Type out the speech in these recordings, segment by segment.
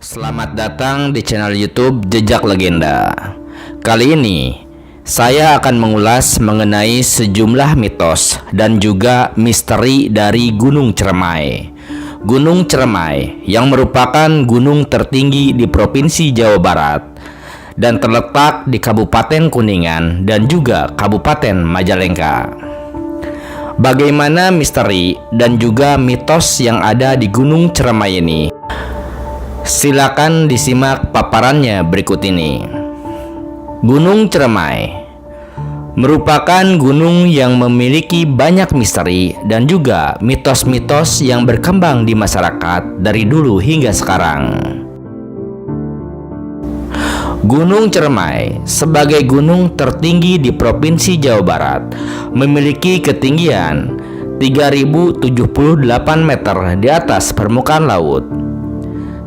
Selamat datang di channel YouTube Jejak Legenda. Kali ini saya akan mengulas mengenai sejumlah mitos dan juga misteri dari Gunung Ceremai. Gunung Ceremai yang merupakan gunung tertinggi di Provinsi Jawa Barat dan terletak di Kabupaten Kuningan dan juga Kabupaten Majalengka. Bagaimana misteri dan juga mitos yang ada di Gunung Ceremai ini? Silakan disimak paparannya berikut ini. Gunung Ceremai merupakan gunung yang memiliki banyak misteri dan juga mitos-mitos yang berkembang di masyarakat dari dulu hingga sekarang. Gunung Ceremai sebagai gunung tertinggi di Provinsi Jawa Barat memiliki ketinggian 3078 meter di atas permukaan laut.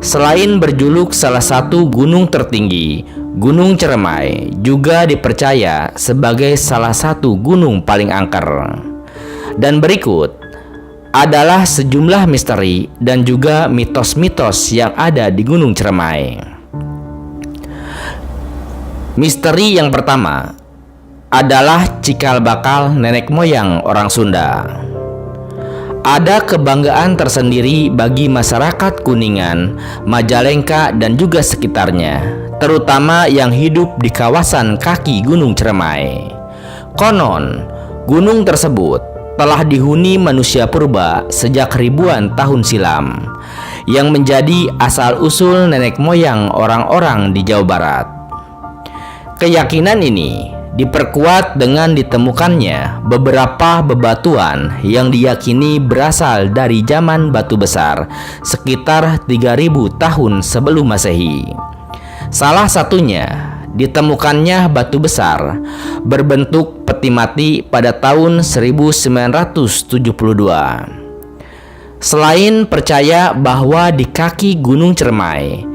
Selain berjuluk salah satu gunung tertinggi, Gunung Ceremai juga dipercaya sebagai salah satu gunung paling angker. Dan berikut adalah sejumlah misteri dan juga mitos-mitos yang ada di Gunung Ceremai. Misteri yang pertama adalah cikal bakal nenek moyang orang Sunda. Ada kebanggaan tersendiri bagi masyarakat Kuningan, Majalengka, dan juga sekitarnya, terutama yang hidup di kawasan kaki Gunung Ceremai. Konon, gunung tersebut telah dihuni manusia purba sejak ribuan tahun silam, yang menjadi asal-usul nenek moyang orang-orang di Jawa Barat. Keyakinan ini diperkuat dengan ditemukannya beberapa bebatuan yang diyakini berasal dari zaman batu besar sekitar 3000 tahun sebelum Masehi. Salah satunya ditemukannya batu besar berbentuk peti mati pada tahun 1972. Selain percaya bahwa di kaki Gunung Ceremai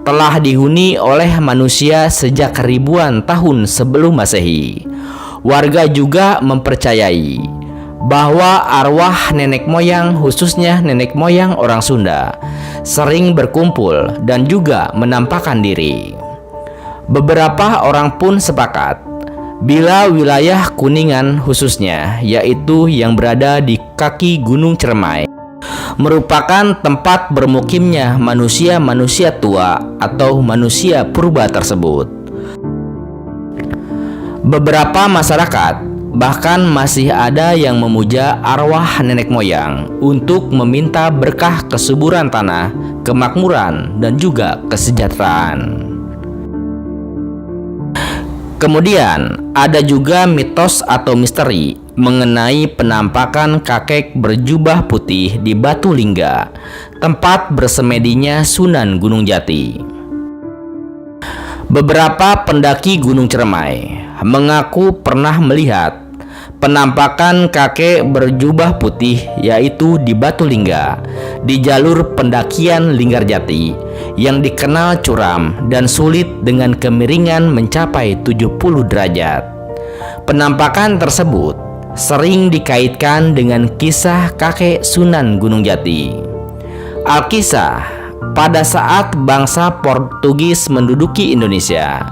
telah dihuni oleh manusia sejak ribuan tahun sebelum Masehi, warga juga mempercayai bahwa arwah nenek moyang, khususnya nenek moyang orang Sunda, sering berkumpul dan juga menampakkan diri. Beberapa orang pun sepakat bila wilayah Kuningan khususnya, yaitu yang berada di kaki Gunung Ceremai, merupakan tempat bermukimnya manusia-manusia tua atau manusia purba tersebut. Beberapa masyarakat bahkan masih ada yang memuja arwah nenek moyang untuk meminta berkah kesuburan tanah, kemakmuran, dan juga kesejahteraan. Kemudian ada juga mitos atau misteri mengenai penampakan kakek berjubah putih di Batu Lingga, tempat bersemedinya Sunan Gunung Jati. Beberapa pendaki Gunung Ceremai mengaku pernah melihat penampakan kakek berjubah putih, yaitu di Batu Lingga, di jalur pendakian Linggarjati yang dikenal curam dan sulit dengan kemiringan mencapai 70 derajat. Penampakan tersebut sering dikaitkan dengan kisah kakek Sunan Gunung Jati. Alkisah, pada saat bangsa Portugis menduduki Indonesia,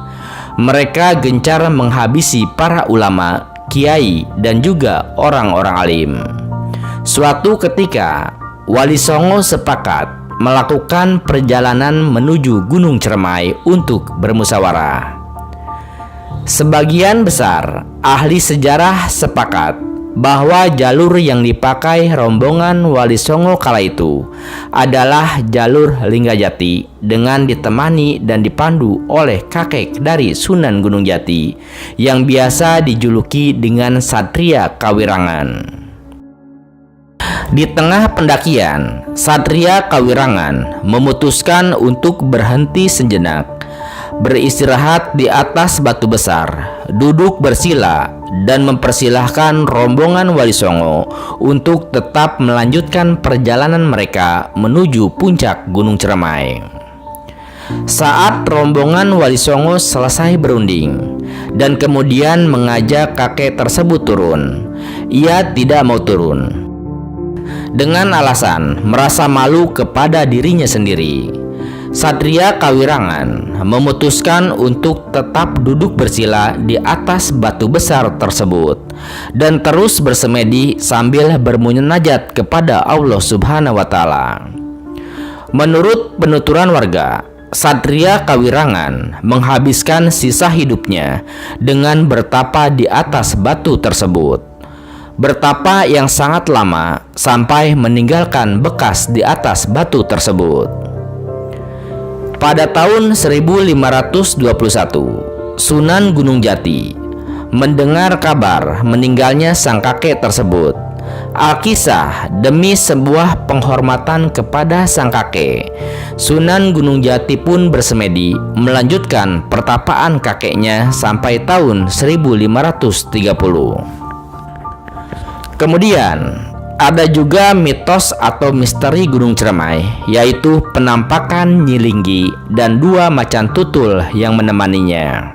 mereka gencar menghabisi para ulama, kiai, dan juga orang-orang alim. Suatu ketika, Wali Songo sepakat melakukan perjalanan menuju Gunung Ceremai untuk bermusyawarah. Sebagian besar ahli sejarah sepakat bahwa jalur yang dipakai rombongan Wali Songo kala itu adalah jalur Linggarjati dengan ditemani dan dipandu oleh kakek dari Sunan Gunung Jati yang biasa dijuluki dengan Satria Kawirangan. Di tengah pendakian, Satria Kawirangan memutuskan untuk berhenti sejenak, beristirahat di atas batu besar, duduk bersila, dan mempersilahkan rombongan Wali Songo untuk tetap melanjutkan perjalanan mereka menuju puncak Gunung Ceremai. Saat rombongan Wali Songo selesai berunding dan kemudian mengajak kakek tersebut turun, ia tidak mau turun dengan alasan merasa malu kepada dirinya sendiri. Satria Kawirangan memutuskan untuk tetap duduk bersila di atas batu besar tersebut dan terus bersemedi sambil bermunajat kepada Allah Subhanahu wa Ta'ala. Menurut penuturan warga, Satria Kawirangan menghabiskan sisa hidupnya dengan bertapa di atas batu tersebut. Bertapa yang sangat lama sampai meninggalkan bekas di atas batu tersebut. Pada tahun 1521, Sunan Gunung Jati mendengar kabar meninggalnya sang kakek tersebut. Alkisah, demi sebuah penghormatan kepada sang kakek, Sunan Gunung Jati pun bersemedi melanjutkan pertapaan kakeknya sampai tahun 1530. Kemudian ada juga mitos atau misteri Gunung Ciremai, yaitu penampakan Nyi Linggi dan 2 macan tutul yang menemaninya.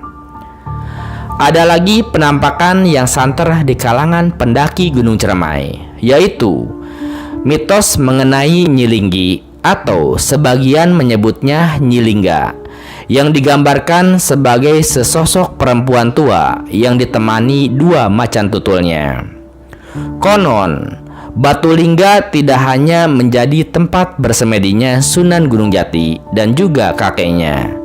Ada lagi penampakan yang santer di kalangan pendaki Gunung Ciremai, yaitu mitos mengenai Nyi Linggi atau sebagian menyebutnya Nyi Lingga, yang digambarkan sebagai sesosok perempuan tua yang ditemani 2 macan tutulnya. Konon, Batu Lingga tidak hanya menjadi tempat bersemedinya Sunan Gunung Jati dan juga kakeknya.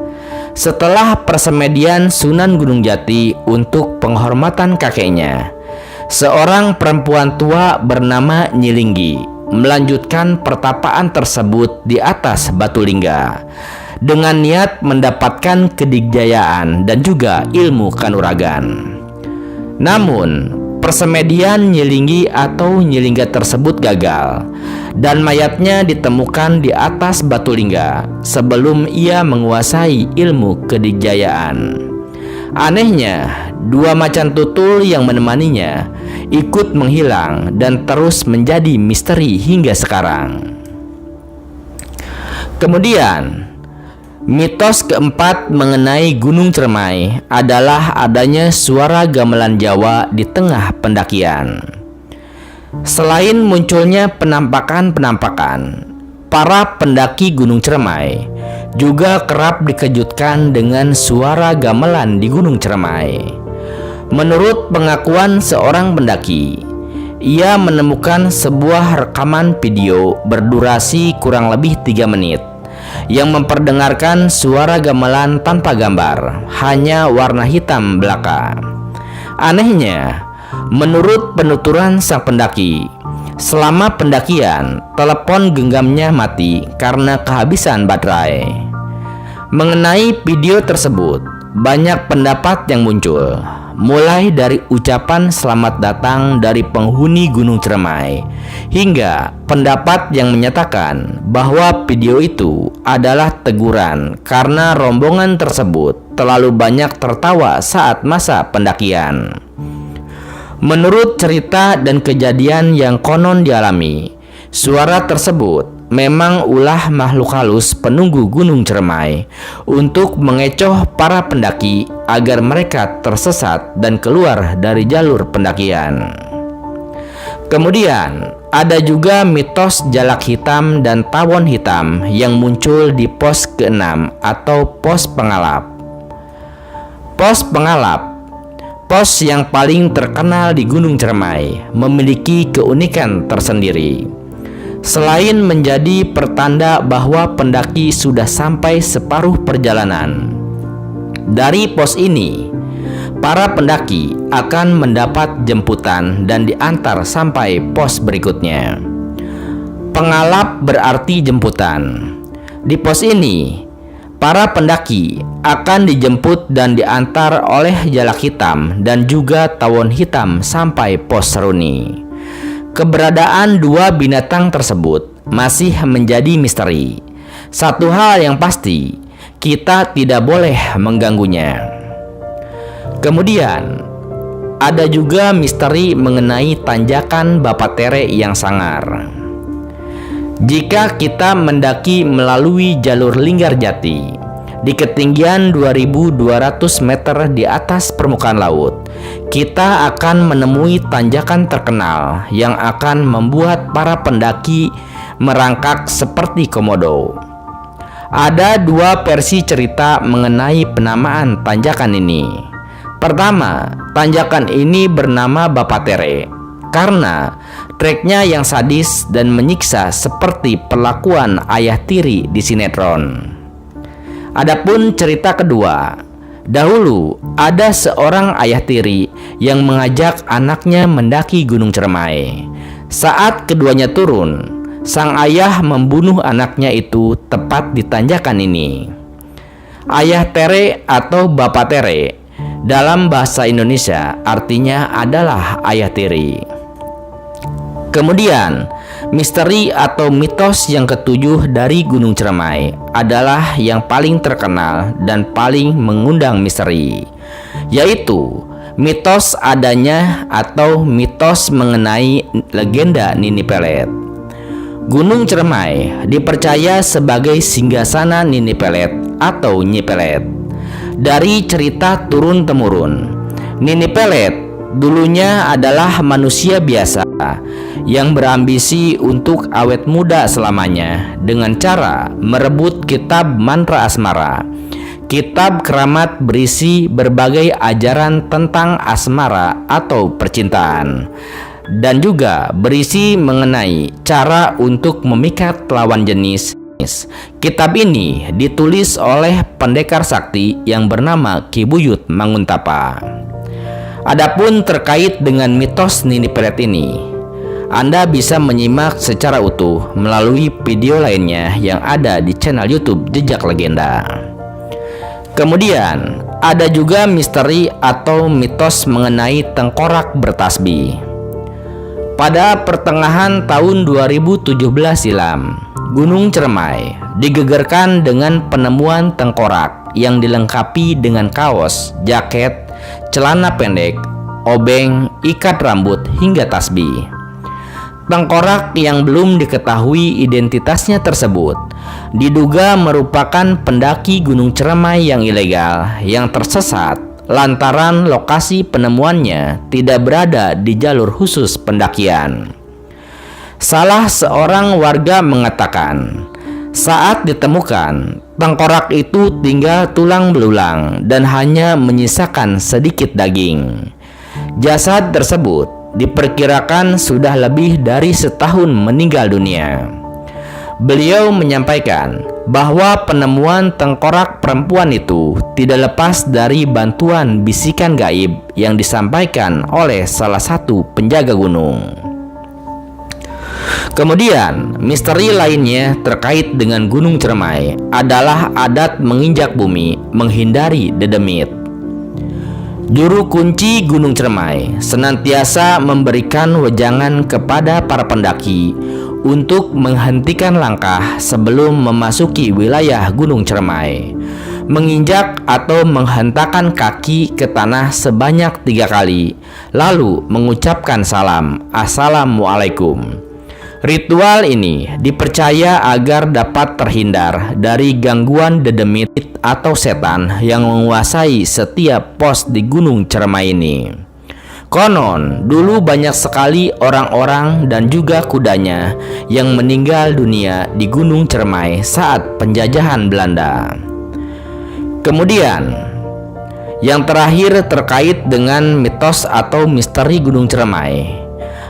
Setelah persemedian Sunan Gunung Jati untuk penghormatan kakeknya, seorang perempuan tua bernama Nyi Linggi melanjutkan pertapaan tersebut di atas Batu Lingga dengan niat mendapatkan kedikjayaan dan juga ilmu kanuragan. Namun, persemedian Nyi Linggi atau Nyi Lingga tersebut gagal dan mayatnya ditemukan di atas Batu Lingga sebelum ia menguasai ilmu kedikjayaan. Anehnya, 2 macan tutul yang menemaninya ikut menghilang dan terus menjadi misteri hingga sekarang. Kemudian, mitos keempat mengenai Gunung Ciremai adalah adanya suara gamelan Jawa di tengah pendakian. Selain munculnya penampakan-penampakan, para pendaki Gunung Ciremai juga kerap dikejutkan dengan suara gamelan di Gunung Ciremai. Menurut pengakuan seorang pendaki, ia menemukan sebuah rekaman video berdurasi kurang lebih 3 menit yang memperdengarkan suara gamelan tanpa gambar, hanya warna hitam belaka. Anehnya, menurut penuturan sang pendaki, selama pendakian, telepon genggamnya mati karena kehabisan baterai. Mengenai video tersebut, banyak pendapat yang muncul, mulai dari ucapan selamat datang dari penghuni Gunung Ciremai, hingga pendapat yang menyatakan bahwa video itu adalah teguran karena rombongan tersebut terlalu banyak tertawa saat masa pendakian. Menurut cerita dan kejadian yang konon dialami, suara tersebut memang ulah makhluk halus penunggu Gunung Ciremai untuk mengecoh para pendaki agar mereka tersesat dan keluar dari jalur pendakian. Kemudian, ada juga mitos jalak hitam dan tawon hitam yang muncul di pos ke-6 atau pos pengalap. Pos pengalap, pos yang paling terkenal di Gunung Ciremai, memiliki keunikan tersendiri. Selain menjadi pertanda bahwa pendaki sudah sampai separuh perjalanan, dari pos ini, para pendaki akan mendapat jemputan dan diantar sampai pos berikutnya. Pengalap berarti jemputan. Di pos ini, para pendaki akan dijemput dan diantar oleh jalak hitam dan juga tawon hitam sampai pos Seruni. Keberadaan 2 binatang tersebut masih menjadi misteri. Satu hal yang pasti, kita tidak boleh mengganggunya. Kemudian, ada juga misteri mengenai tanjakan Bapatere yang sangar. Jika kita mendaki melalui jalur Linggarjati di ketinggian 2200 meter di atas permukaan laut, kita akan menemui tanjakan terkenal yang akan membuat para pendaki merangkak seperti komodo. Ada dua versi cerita mengenai penamaan tanjakan ini. Pertama, tanjakan ini bernama Bapatere karena treknya yang sadis dan menyiksa seperti perlakuan ayah tiri di sinetron. Adapun cerita kedua, dahulu ada seorang ayah tiri yang mengajak anaknya mendaki Gunung Cermai. Saat keduanya turun, sang ayah membunuh anaknya itu tepat di tanjakan ini. Ayah Tere atau Bapak Tere dalam bahasa Indonesia artinya adalah ayah tiri. Kemudian, misteri atau mitos yang ketujuh dari Gunung Cermai adalah yang paling terkenal dan paling mengundang misteri, yaitu mitos adanya atau mitos mengenai legenda Nini Pelet. Gunung Cermai dipercaya sebagai singgasana Nini Pelet atau Nyi Pelet. Dari cerita turun-temurun, Nini Pelet dulunya adalah manusia biasa yang berambisi untuk awet muda selamanya dengan cara merebut kitab mantra asmara. Kitab keramat berisi berbagai ajaran tentang asmara atau percintaan, dan juga berisi mengenai cara untuk memikat lawan jenis. Kitab ini ditulis oleh pendekar sakti yang bernama Ki Buyut Manguntapa. Adapun terkait dengan mitos Nini Pelet ini, Anda bisa menyimak secara utuh melalui video lainnya yang ada di channel YouTube Jejak Legenda. Kemudian, ada juga misteri atau mitos mengenai tengkorak bertasbih. Pada pertengahan tahun 2017 silam, Gunung Cermai digegerkan dengan penemuan tengkorak yang dilengkapi dengan kaos, jaket, celana pendek, obeng, ikat rambut, hingga tasbih. Tengkorak yang belum diketahui identitasnya tersebut diduga merupakan pendaki Gunung Cermai yang ilegal yang tersesat lantaran lokasi penemuannya tidak berada di jalur khusus pendakian. Salah seorang warga mengatakan, saat ditemukan, tengkorak itu tinggal tulang belulang dan hanya menyisakan sedikit daging. Jasad tersebut diperkirakan sudah lebih dari setahun meninggal dunia. Beliau menyampaikan bahwa penemuan tengkorak perempuan itu tidak lepas dari bantuan bisikan gaib yang disampaikan oleh salah satu penjaga gunung. Kemudian, misteri lainnya terkait dengan Gunung Cermai adalah adat menginjak bumi menghindari dedemit. Juru kunci Gunung Cermai senantiasa memberikan wejangan kepada para pendaki untuk menghentikan langkah sebelum memasuki wilayah Gunung Cermai, menginjak atau menghentakkan kaki ke tanah sebanyak 3 kali, lalu mengucapkan salam, Assalamualaikum. Ritual ini dipercaya agar dapat terhindar dari gangguan dedemit atau setan yang menguasai setiap pos di Gunung Cermai ini. Konon, dulu banyak sekali orang-orang dan juga kudanya yang meninggal dunia di Gunung Cermai saat penjajahan Belanda. Kemudian, yang terakhir terkait dengan mitos atau misteri Gunung Cermai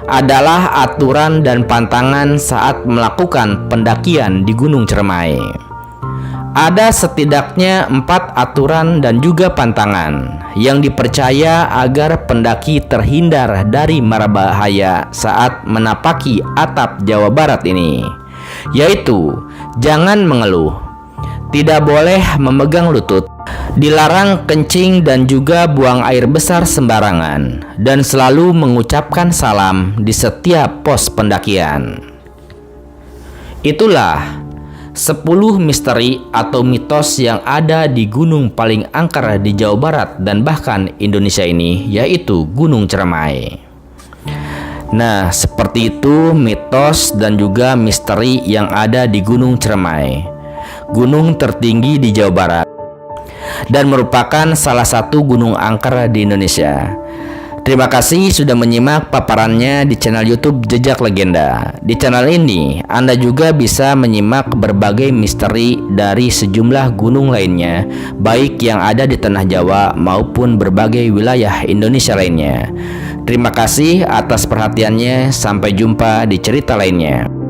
adalah aturan dan pantangan saat melakukan pendakian di Gunung Cermai. Ada setidaknya 4 aturan dan juga pantangan yang dipercaya agar pendaki terhindar dari mara bahaya saat menapaki atap Jawa Barat ini, yaitu jangan mengeluh, tidak boleh memegang lutut, dilarang kencing dan juga buang air besar sembarangan, dan selalu mengucapkan salam di setiap pos pendakian. Itulah 10 misteri atau mitos yang ada di gunung paling angker di Jawa Barat dan bahkan Indonesia ini, yaitu Gunung Cermai. Nah, seperti itu mitos dan juga misteri yang ada di Gunung Cermai, gunung tertinggi di Jawa Barat dan merupakan salah satu gunung angker di Indonesia. Terima kasih sudah menyimak paparannya di channel YouTube Jejak Legenda. Di channel ini, Anda juga bisa menyimak berbagai misteri dari sejumlah gunung lainnya, baik yang ada di Tanah Jawa maupun berbagai wilayah Indonesia lainnya. Terima kasih atas perhatiannya. Sampai jumpa di cerita lainnya.